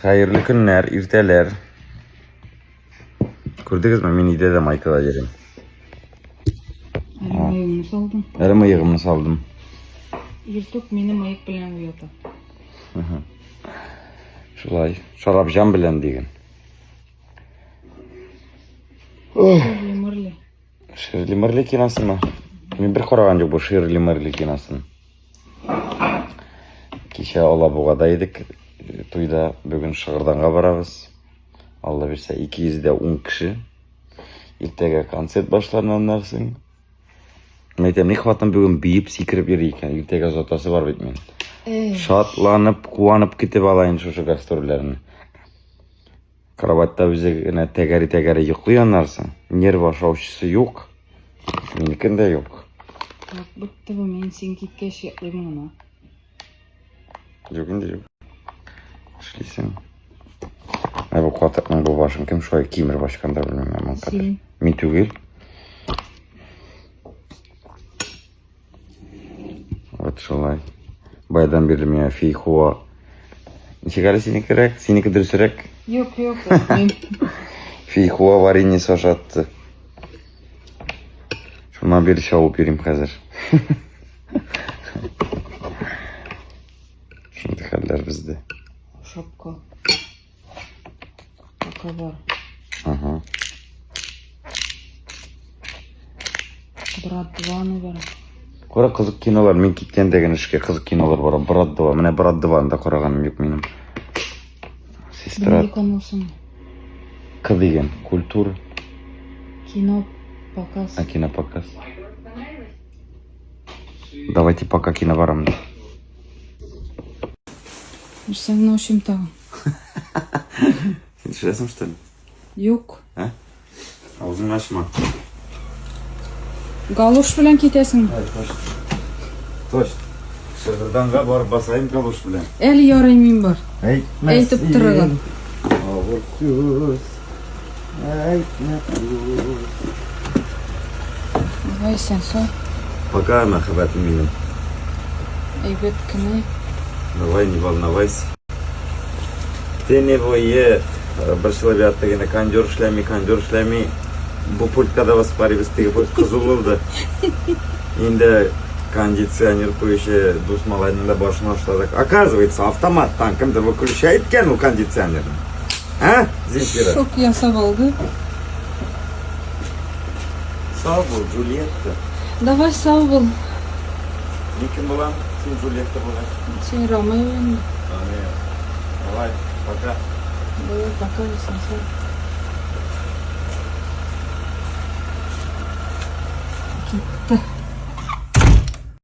Hayırlı günler, irteler. Gördünüz mü? Men ide de Michael'a gelin. Mayığımı saldım. Yarım ayağımı saldım. Yırtık meni mayık bilen uyuyordu. Şulay, şarapcan bilen degen. Şirli mırli. Şirli mırli kinası mı? Men bir koragan jok bu şirli mırli kinaсын. Keşe Alabuğa'daydık. Tuyda bugün Şığırdan'a barabız. Allah berse 210 kişi. Ertege konsert başlananlarsın. Metem ne kavatam bugün biyip sikirip yeri eken. Ertege zotası var bitmeyin. Şatlanıp, kuvanıp gitip alayın şu gastrollerini. Kravatda bize yine tegeri yıklayanlarsın. Nerv aşavşısı yok. Menikin de yok. Bak bıktı bu men sen kitke şeklim ona. Yok indi yok. İşleysin. Bu kuatakman bu başım kim şöyle kimir başkanda bilmem. Sen. Men tügel. Вот şolay. Baydan beri men fiyhuva. Nişegale seniki dürsürek. Yok. Fiyhuva varini saşattı. Şuna bir şavup vereyim hazır. Şimdi haller bizde. Şapka. Şapka var. Aha. Bradvanı var. Kora kızık kinolar, men kitken degen işke kızık kinolar var. Bradva, mene Bradva'nda koraganım yok menim. Sestra. Bilgi konusun. Kız degen, kultur. Kino показ. Кинопоказ. Давайте пока кино варам. Sen ne hoşum tamam. Sen düşeresin что ли? Yok. Ha? Ağzını açma. Galoş bilen ketesin. Hayır, toş. Şırdanğa barıp basayım galoş bilen. El yarayım var. Hey, Eytip tırıgan. Ağırsız. Vay sen so. Пока, merhabatim benim. Eybet kine. Давай, не волновайся. Ты не бойся. Bir şılabiyatda yine kandör işlemi. Bu pultkada vasparibistigi pult kızıl oldu. Şimdi кондиционер koyuşu dusmalarının da başına açladık. Оказывается, автоматтан kimdir выключает o кондиционерni? Ha? Zemfira. Çok yasab oldu. Sağ ol, Julietta. Давай sağ ol. Ne kim bulan? Sen Julietta bulan. Sen Romeo yani. Давай, пока. Böyle bakarsın sen. Gitti.